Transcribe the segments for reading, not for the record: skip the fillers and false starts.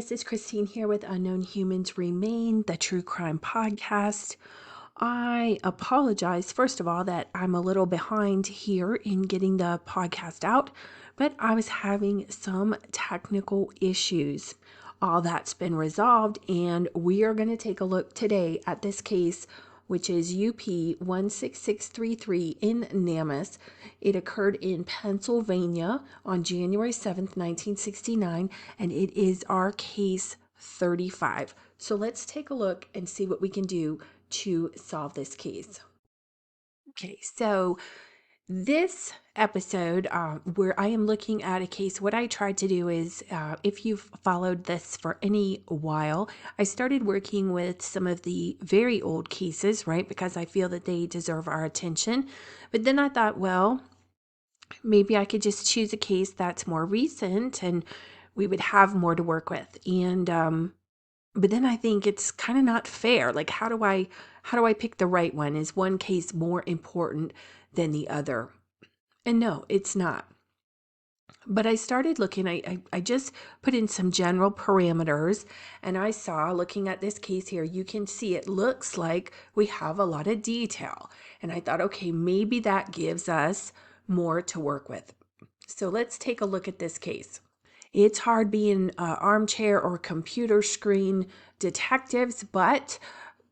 this is Christine here with Unknown Humans Remain, the true crime podcast. I apologize, first of all, that I'm a little behind here in getting the podcast out, but I was having some technical issues. All that's been resolved, and we are going to take a look today at this case, which is UP1633 in Namus. It occurred in Pennsylvania on January 7th, 1969, and it is our case 35. So let's take a look and see what we can do to solve this case. Okay, so this episode where I am looking at a case, what I tried to do is, if you've followed this for any while, I started working with some of the very old cases, right? Because I feel that they deserve our attention. But then I thought, well, maybe I could just choose a case that's more recent and we would have more to work with. And but then I think it's kind of not fair. Like, how do I pick the right one? Is one case more important than the other? And no, it's not. But I started looking, I just put in some general parameters, and I saw, looking at this case here, you can see it looks like we have a lot of detail. And I thought, okay, maybe that gives us more to work with. So let's take a look at this case. It's hard being armchair or computer screen detectives, but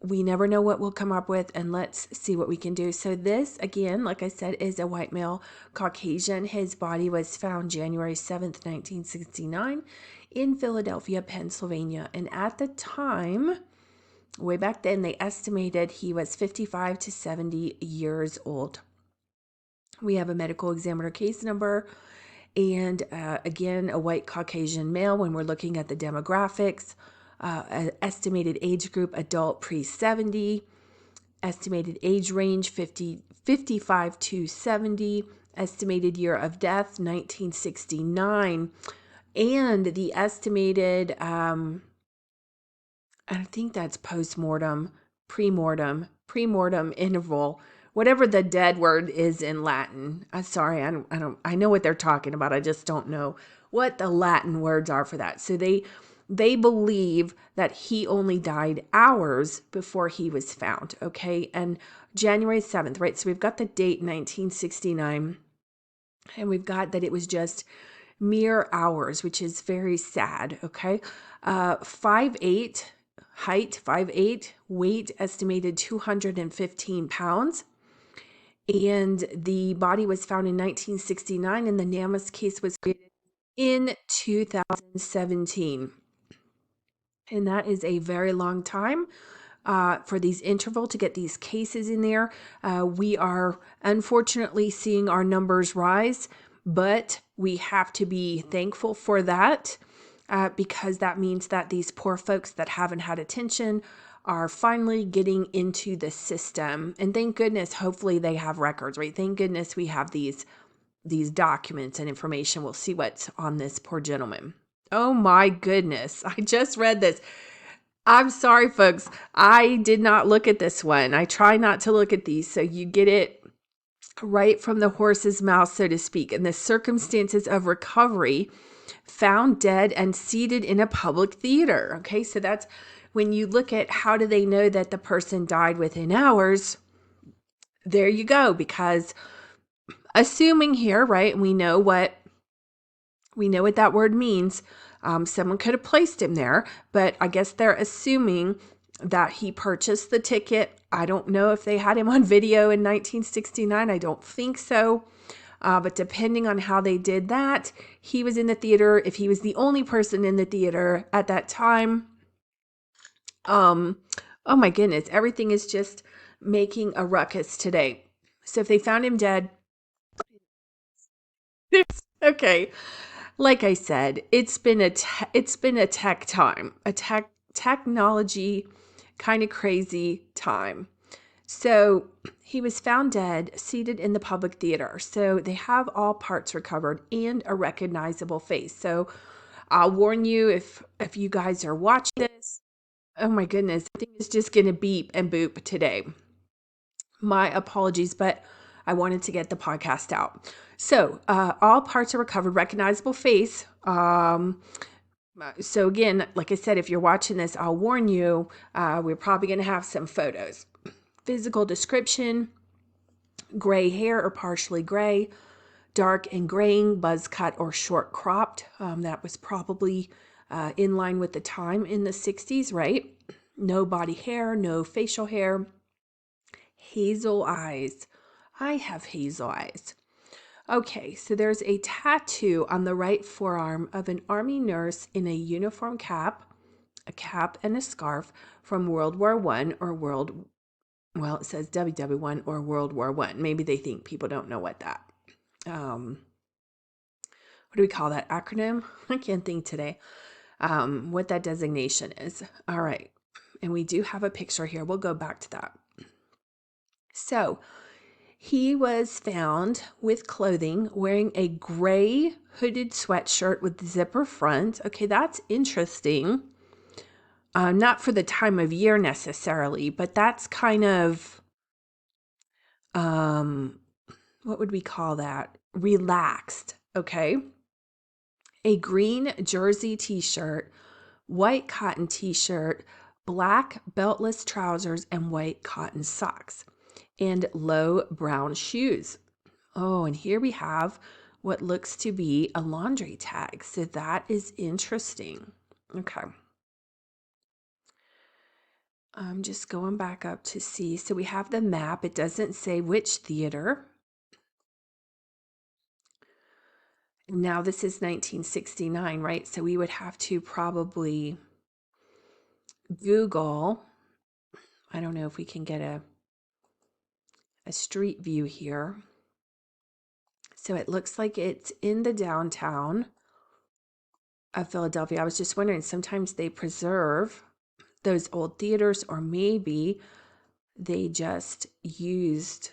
we never know what we'll come up with, and let's see what we can do. So this, again, like I said, is a white male Caucasian. His body was found January 7th, 1969 in Philadelphia, Pennsylvania. And at the time, way back then, they estimated he was 55 to 70 years old. We have a medical examiner case number. And again, a white Caucasian male when we're looking at the demographics. Estimated age group, adult pre-70. Estimated age range, 55 to 70. Estimated year of death, 1969. And the estimated, I think that's post-mortem, pre-mortem interval, whatever the dead word is in Latin. Sorry, I know what they're talking about. I just don't know what the Latin words are for that. So they believe that he only died hours before he was found, okay? And January 7th, right? So we've got the date 1969, and we've got that it was just mere hours, which is very sad, okay? 5'8", height 5'8", weight estimated 215 pounds. And the body was found in 1969, and the Namus case was created in 2017. And that is a very long time for these interval to get these cases in there. We are unfortunately seeing our numbers rise, but we have to be thankful for that because that means that these poor folks that haven't had attention are finally getting into the system. And thank goodness, hopefully they have records, right? Thank goodness we have these documents and information. We'll see what's on this poor gentleman. Oh my goodness. I just read this. I'm sorry, folks. I did not look at this one. I try not to look at these, so you get it right from the horse's mouth, so to speak. And the circumstances of recovery, found dead and seated in a public theater. Okay, so that's when you look at how do they know that the person died within hours. There you go, because assuming here, right, we know what that word means. Someone could have placed him there, but I guess they're assuming that he purchased the ticket. I don't know if they had him on video in 1969. I don't think so. But depending on how they did that, he was in the theater. If he was the only person in the theater at that time, oh my goodness, everything is just making a ruckus today. So if they found him dead, okay. Like I said, it's been a tech time, a technology kind of crazy time. So he was found dead, seated in the public theater. So they have all parts recovered and a recognizable face. So I'll warn you, if you guys are watching this, oh my goodness, I think it's just going to beep and boop today. My apologies, but I wanted to get the podcast out. So all parts are recovered, recognizable face, So again, like I said, if you're watching this, I'll warn you, we're probably going to have some photos. Physical description: gray hair or partially gray, dark and graying, buzz cut or short cropped. That was probably in line with the time in the 60s, right? No body hair, no facial hair. Hazel eyes. I have hazel eyes. Okay, so there's a tattoo on the right forearm of an army nurse in a uniform cap, a cap and a scarf from World War I or well, it says WW1 or World War I. Maybe they think people don't know what that. What do we call that acronym? I can't think today. What that designation is. All right. And we do have a picture here. We'll go back to that. So he was found with clothing wearing a gray hooded sweatshirt with zipper front. Okay, that's interesting. Not for the time of year necessarily, but that's kind of, what would we call that? Relaxed. Okay. A green jersey t-shirt, white cotton t-shirt, black beltless trousers, and white cotton socks, and low brown shoes. Oh, and here we have what looks to be a laundry tag. So that is interesting. Okay. I'm just going back up to see. So we have the map. It doesn't say which theater. Now this is 1969, right? So we would have to probably Google. I don't know if we can get a street view here. So it looks like it's in the downtown of Philadelphia. I was just wondering, sometimes they preserve those old theaters, or maybe they just used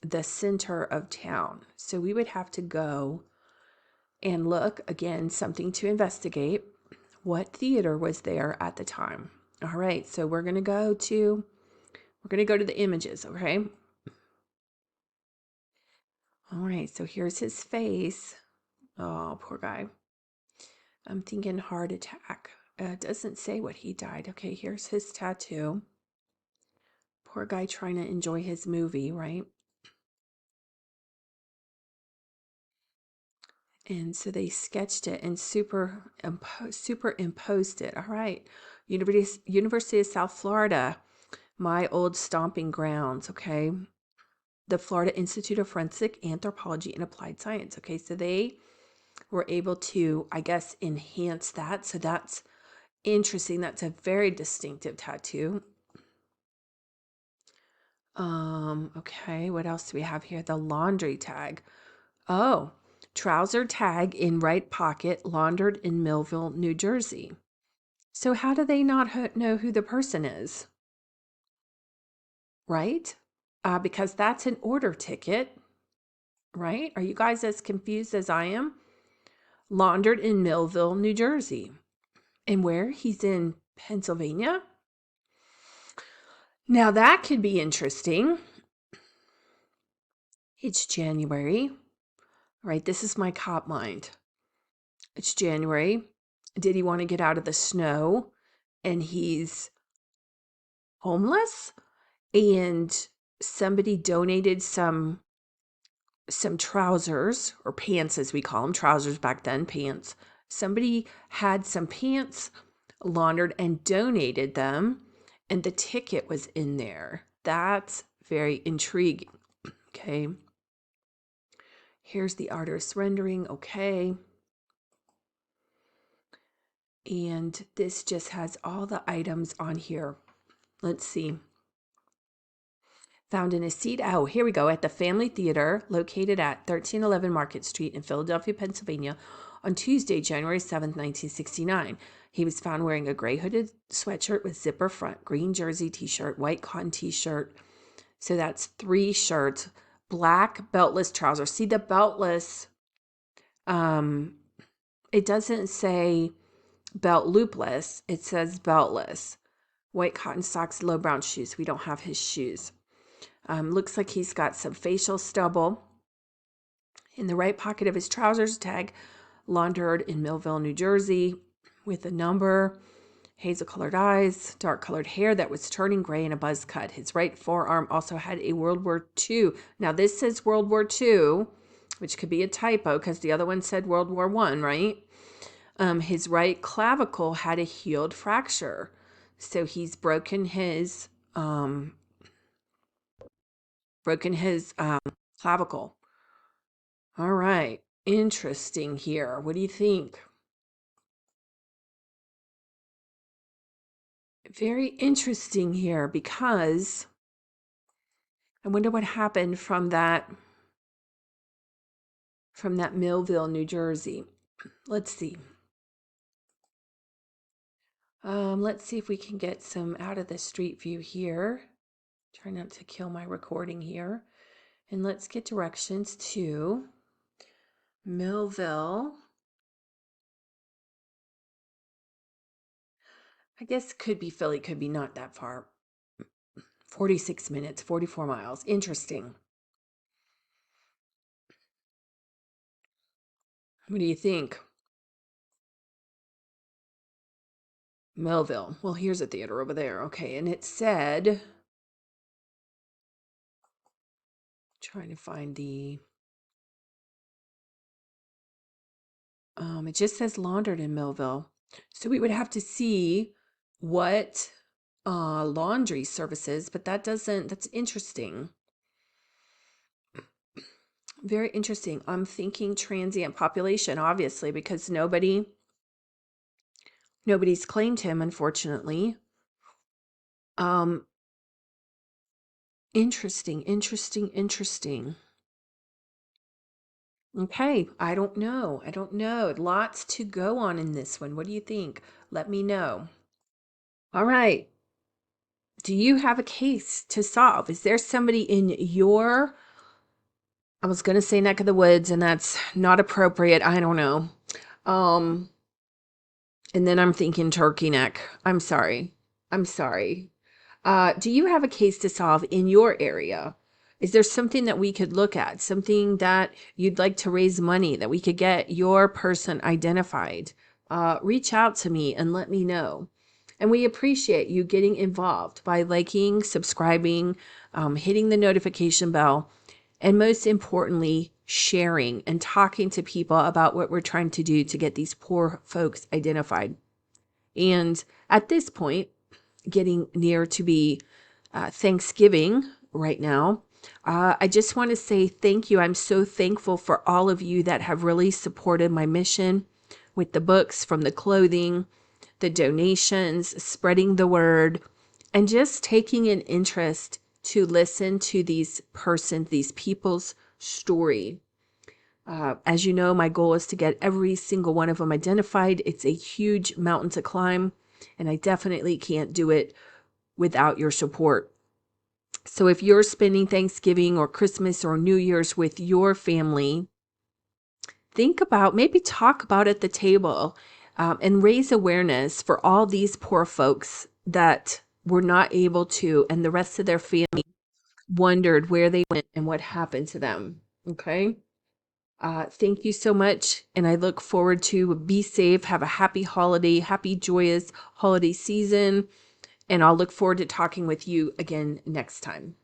the center of town. So we would have to go and look, again, something to investigate. What theater was there at the time? All right, so we're going to go to the images, okay? All right, so here's his face. Oh, poor guy. I'm thinking heart attack. It doesn't say what he died. Okay, here's his tattoo. Poor guy trying to enjoy his movie, right? And so they sketched it and superimposed it. All right. University of South Florida, my old stomping grounds, okay? The Florida Institute of Forensic Anthropology and Applied Science. Okay, so they were able to, I guess, enhance that. So that's interesting. That's a very distinctive tattoo. Okay, what else do we have here? The laundry tag. Oh, trouser tag in right pocket, laundered in Millville, New Jersey. So how do they not know who the person is? Right? Because that's an order ticket, right? Are you guys as confused as I am? Laundered in Millville, New Jersey. And where? He's in Pennsylvania. Now that could be interesting. It's January, right? This is my cop mind. It's January. Did he want to get out of the snow? And he's homeless? And somebody donated some trousers, or pants as we call them, trousers back then, pants. Somebody had some pants laundered and donated them, and the ticket was in there. That's very intriguing. Okay. Here's the artist's rendering. Okay. And this just has all the items on here. Let's see. Found in a seat. Oh, here we go. At the Family Theater, located at 1311 Market Street in Philadelphia, Pennsylvania, on Tuesday, January 7th, 1969. He was found wearing a gray hooded sweatshirt with zipper front, green jersey t-shirt, white cotton t-shirt. So that's 3 shirts, black beltless trousers. See the beltless, it doesn't say belt loopless. It says beltless. White cotton socks, low brown shoes. We don't have his shoes. Looks like he's got some facial stubble. In the right pocket of his trousers, tag, laundered in Millville, New Jersey. with a number, hazel-colored eyes, dark-colored hair that was turning gray, and a buzz cut. His right forearm also had a World War II. Now, this says World War II, which could be a typo because the other one said World War I, right? His right clavicle had a healed fracture. So he's broken his clavicle. All right. Interesting here. What do you think? Very interesting here because I wonder what happened from that Millville, New Jersey. Let's see. Let's see if we can get some out of the street view here. Try not to kill my recording here. And let's get directions to Millville. I guess could be Philly, could be not that far. 46 minutes, 44 miles. Interesting. What do you think? Millville. Well, here's a theater over there. Okay, and it said, trying to find the, it just says laundered in Millville. So we would have to see what laundry services, but that's interesting. Very interesting. I'm thinking transient population, obviously, because nobody's claimed him, unfortunately. Interesting. Okay, I don't know. Lots to go on in this one. What do you think? Let me know. All right. Do you have a case to solve? Is there somebody in your, I was going to say neck of the woods, and that's not appropriate. I don't know. And then I'm thinking turkey neck. I'm sorry. Do you have a case to solve in your area? Is there something that we could look at? Something that you'd like to raise money, that we could get your person identified? Reach out to me and let me know. And we appreciate you getting involved by liking, subscribing, hitting the notification bell, and most importantly, sharing and talking to people about what we're trying to do to get these poor folks identified. And at this point, getting near to be Thanksgiving right now, I just want to say thank you. I'm so thankful for all of you that have really supported my mission with the books, from the clothing, the donations, spreading the word, and just taking an interest to listen to these people's story. As you know, my goal is to get every single one of them identified. It's a huge mountain to climb, and I definitely can't do it without your support. So if you're spending Thanksgiving or Christmas or New Year's with your family, think about, maybe talk about at the table, and raise awareness for all these poor folks that were not able to, and the rest of their family wondered where they went and what happened to them. Okay. Thank you so much. And I look forward to be safe. Have a happy holiday, happy, joyous holiday season. And I'll look forward to talking with you again next time.